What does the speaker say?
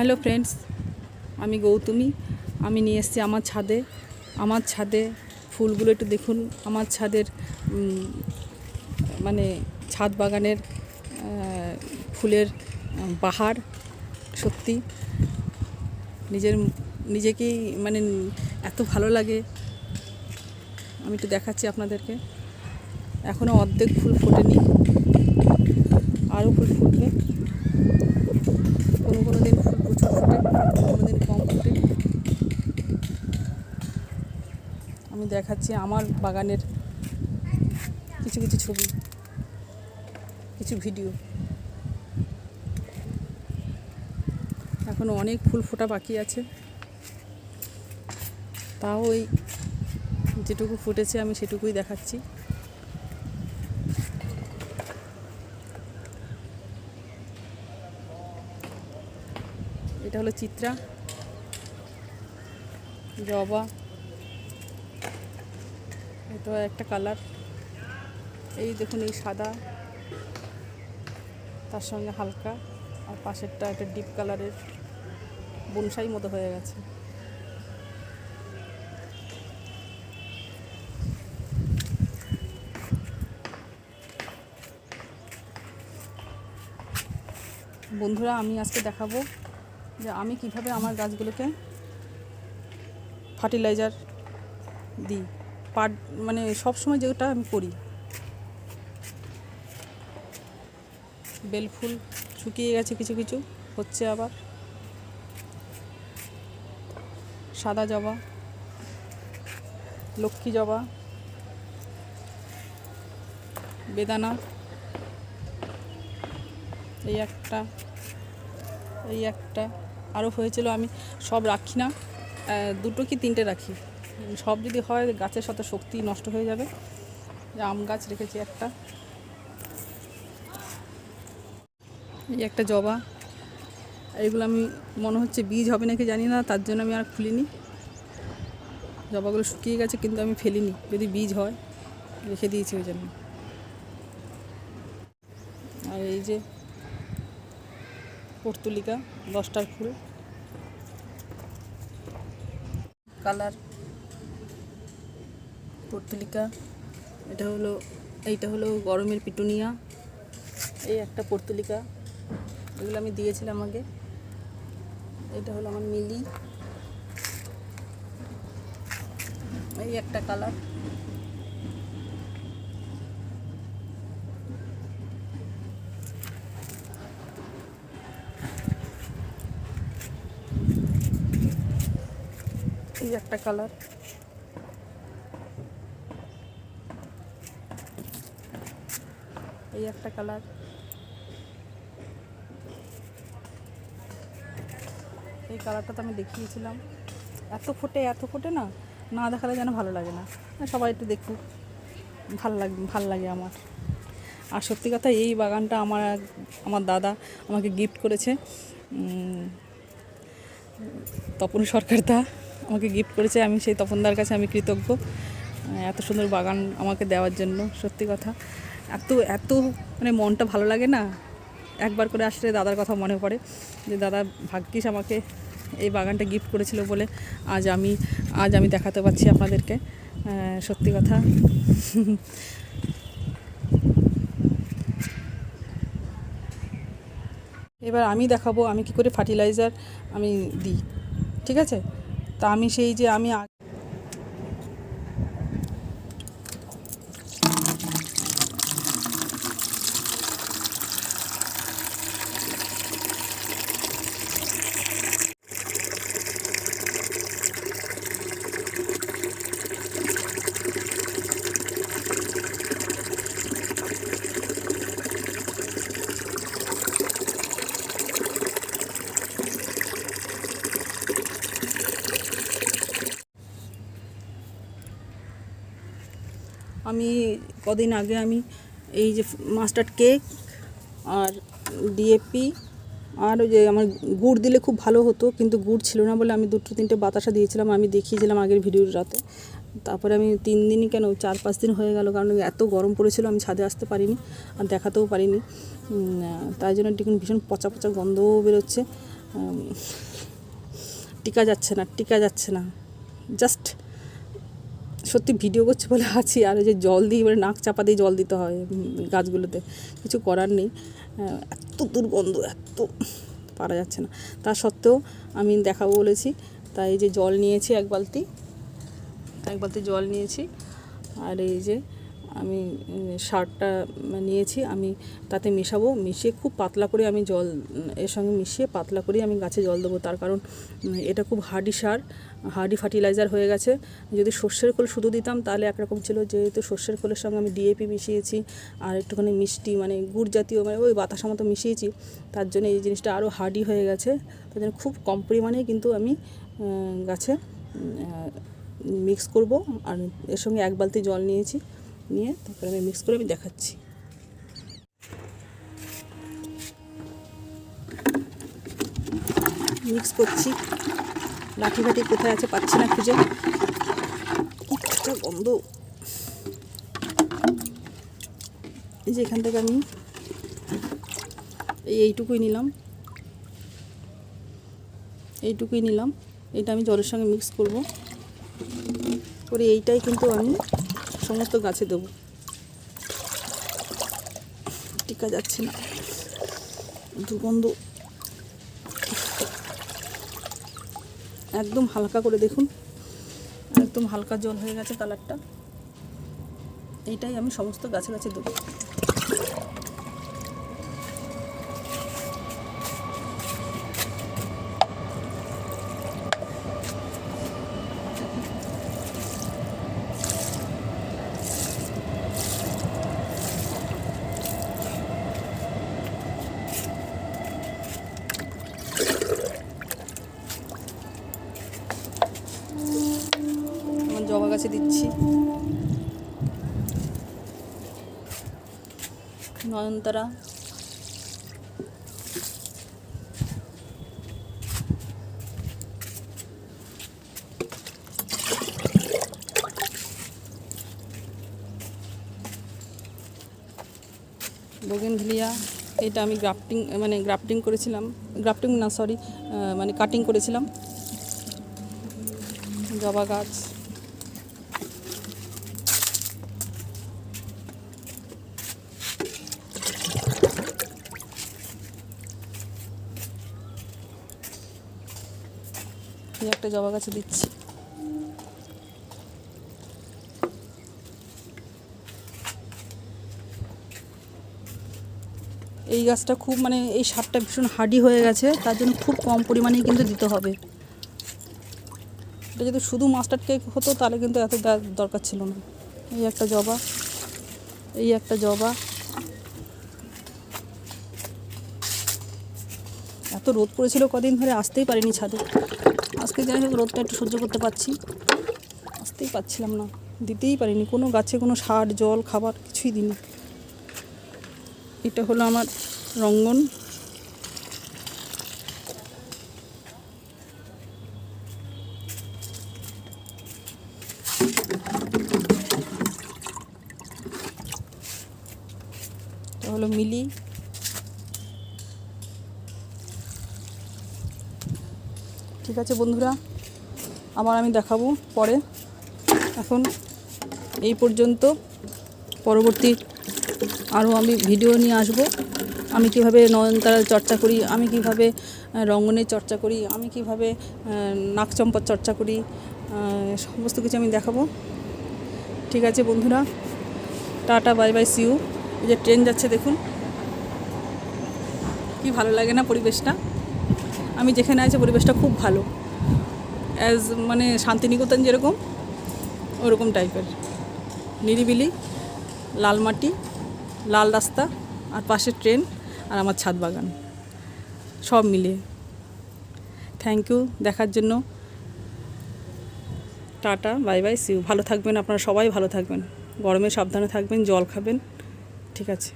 Hello friends, আমি গৌতমী। আমি নিয়ে এসেছি আমার ছাদে ফুলগুলো একটু দেখুন। আমার ছাদের মানে ছাদ বাগানের ফুলের বাহার সত্যি নিজেকেই মানে এত ভালো লাগে। আমি একটু দেখাচ্ছি আপনাদেরকে। এখনও অর্ধেক ফুল ফোটেনি, আরও ফুল ফুটবে। কোনো দিন ফুল প্রচুর ফোটে, কোনো দিন কম ফোটে। আমি দেখাচ্ছি আমার বাগানের কিছু কিছু ছবি, কিছু ভিডিও। এখনও অনেক ফুল ফোটা বাকি আছে, তাও ওই যেটুকু ফুটেছে আমি সেটুকুই দেখাচ্ছি। এটা হলো চিত্রা, জবা, এটা একটা কালার। এই দেখুন, এই সাদা, তার সঙ্গে হালকা, আর পাশেরটা একটা ডিপ কালারের বনসাই মতো হয়ে গেছে। বন্ধুরা, আমি আজকে দেখাবো যে আমি কিভাবে আমার গাছগুলোকে ফার্টিলাইজার দিই। মানে সবসময় যেটা আমি করি। বেল ফুল শুকিয়ে গেছে, কিছু কিছু হচ্ছে আবার। সাদা জবা, লক্ষ্মী জবা, বেদানা, এই একটা আরও হয়েছিল। আমি সব রাখি না, দুটো কি তিনটে রাখি। সব যদি হয় গাছের সাথে শক্তি নষ্ট হয়ে যাবে। আম গাছ রেখেছি একটা, এই একটা জবা। এইগুলো আমি মনে হচ্ছে বীজ হবে নাকি জানি না, তার জন্য আমি আর খুলিনি। জবাগুলো শুকিয়ে গেছে কিন্তু আমি ফেলিনি, যদি বীজ হয় রেখে দিয়েছি ওই জন্য। আর এই যে পর্তুলিকা, 10টার ফুল কালার পর্তুলিকা। এইটা হলো গরমের পিটুনিয়া। এই একটা পর্তুলিকা, এগুলো আমি দিয়েছিলাম আগে। এটা হলো আমার মিলি, এই একটা কালার। এই একটা কালার। এই একটা কালার। এই কালারটা তো আমি দেখিয়েছিলাম। এত ফোটে না, না দেখালে যেন ভালো লাগে না। সবাই একটু দেখুক, ভাল লাগে আমার। আর সত্যি কথা, এই বাগানটা আমার দাদা আমাকে গিফট করেছে। তপন সরকার দা আমাকে গিফট করেছে। আমি সেই তপনদার কাছে আমি কৃতজ্ঞ, এত সুন্দর বাগান আমাকে দেওয়ার জন্য। সত্যি কথা, এত মানে মনটা ভালো লাগে না। একবার করে আসলে দাদার কথা মনে পড়ে যে দাদা ভাগ্যিস আমাকে এই বাগানটা গিফট করেছিল বলে আজ আমি দেখাতে পারছি আপনাদেরকে। সত্যি কথা। এবার আমি দেখাবো আমি কি করে ফার্টিলাইজার আমি দিই, ঠিক আছে? তা আমি সেই যে আমি কদিন আগে আমি এই যে মাস্টার্ড কেক আর ডিএপি আর ওই যে আমার গুড় দিলে খুব ভালো হতো, কিন্তু গুড় ছিল না বলে আমি 2-3টে বাতাসা দিয়েছিলাম। আমি দেখিয়েছিলাম আগের ভিডিওর রাতে। তারপরে আমি 3 দিনই কেন 4-5 দিন হয়ে গেল, কারণ এত গরম পড়েছিল আমি ছাদে আসতে পারিনি আর দেখাতেও পারিনি। তাই জন্য দেখুন ভীষণ পচা গন্ধও বেরোচ্ছে। টিকা যাচ্ছে না জাস্ট সত্যি ভিডিও করছে বলে আছি। আর ওই যে জল দিই, এবারে নাক চাপা দিয়ে জল দিতে হয় গাছগুলোতে, কিছু করার নেই। এত দুর্গন্ধ, এত পারা যাচ্ছে না। তা সত্ত্বেও আমি দেখাবো বলেছি, তাই এই যে জল নিয়েছি, এক বালতি জল নিয়েছি। আর এই যে আমি সারটা নিয়েছি, আমি তাতে মেশাবো, মিশিয়ে খুব পাতলা করে আমি জল এর সঙ্গে মিশিয়ে পাতলা করে আমি গাছে জল দেবো। তার কারণ এটা খুব হার্ডি সার, হার্ডি ফার্টিলাইজার হয়ে গেছে। যদি সর্ষের খোল শুধু দিতাম তাহলে একরকম ছিল, যেহেতু সর্ষের খোলের সঙ্গে আমি ডিএপি মিশিয়েছি আর একটুখানি মিষ্টি মানে গুড় জাতীয় মানে ওই বাতাসা মতো মিশিয়েছি, তার জন্য এই জিনিসটা আরও হার্ডি হয়ে গেছে। তার জন্য খুব কম পরিমাণেই কিন্তু আমি গাছে মিক্স করব। আর এর সঙ্গে এক বালতি জল নিয়েছি, নিয়ে তারপরে আমি মিক্স করে আমি দেখাচ্ছি। মিক্স করছি, লাঠি ফাটি কোথায় আছে পাচ্ছি না খুঁজে, কি একটা গন্ধ। এই যে এখান থেকে আমি এইটুকুই নিলাম, এটা আমি জলের সঙ্গে মিক্স করব করে এইটাই কিন্তু আমি সমস্ত গাছে দেবো। টিকা যাচ্ছে না, দুর্গন্ধ। একদম হালকা করে দেখুন, একদম হালকা জল হয়ে গেছে কালারটা। এইটাই আমি সমস্ত গাছে গাছে দেবো। জবা গাছে দিচ্ছি, নয়নতারা, বোগেনভিলিয়া। এটা আমি গ্রাফটিং করেছিলাম, কাটিং করেছিলাম। জবা গাছ, একটা জবা গাছে দিচ্ছি। এই গাছটা খুব এই সারটা ভীষণ হার্ডি হয়ে গেছে, তার জন্য খুব কম পরিমাণেই কিন্তু দিতে হবে। এটা যদি শুধু মাস্টার্ড কেক হতো তাহলে কিন্তু এত দরকার ছিল না। এই একটা জবা, এত রোদ পড়েছিল কদিন ধরে, আসতেই পারিনি ছাদে। আজকে যাই হোক রোদটা একটু সহ্য করতে পারছি, আসতেই পারছিলাম না, দিতেই পারিনি কোনো গাছে, কোনো সার জল খাবার কিছুই দিইনি। এটা হলো আমার রঙ্গন। এটা হলো মিলি। ঠিক আছে বন্ধুরা, আবার আমি দেখাবো পরে। এখন এই পর্যন্ত, পরবর্তী আরও আমি ভিডিও নিয়ে আসব। আমি কিভাবে নয়নতারার চর্চা করি, আমি কিভাবে রঙ্গনের চর্চা করি, আমি কিভাবে নাকচম্পার চর্চা করি, সমস্ত কিছু আমি দেখাবো। ঠিক আছে বন্ধুরা, tata, bye bye, see you. এই যে ট্রেন যাচ্ছে দেখুন, কি ভালো লাগে না পরিবেশটা। আমি যেখানে আছি পরিবেশটা খুব ভালো, শান্তিনিকেতন যেরকম ওরকম টাইপের, নিরিবিলি, লাল মাটি, লাল রাস্তা, আর পাশে ট্রেন, আর আমার ছাদ বাগান, সব মিলিয়ে। থ্যাংক ইউ দেখার জন্য। Tata, bye bye, see you. ভালো থাকবেন আপনারা, সবাই ভালো থাকবেন, গরমে সাবধানে থাকবেন, জল খাবেন। ঠিক আছে।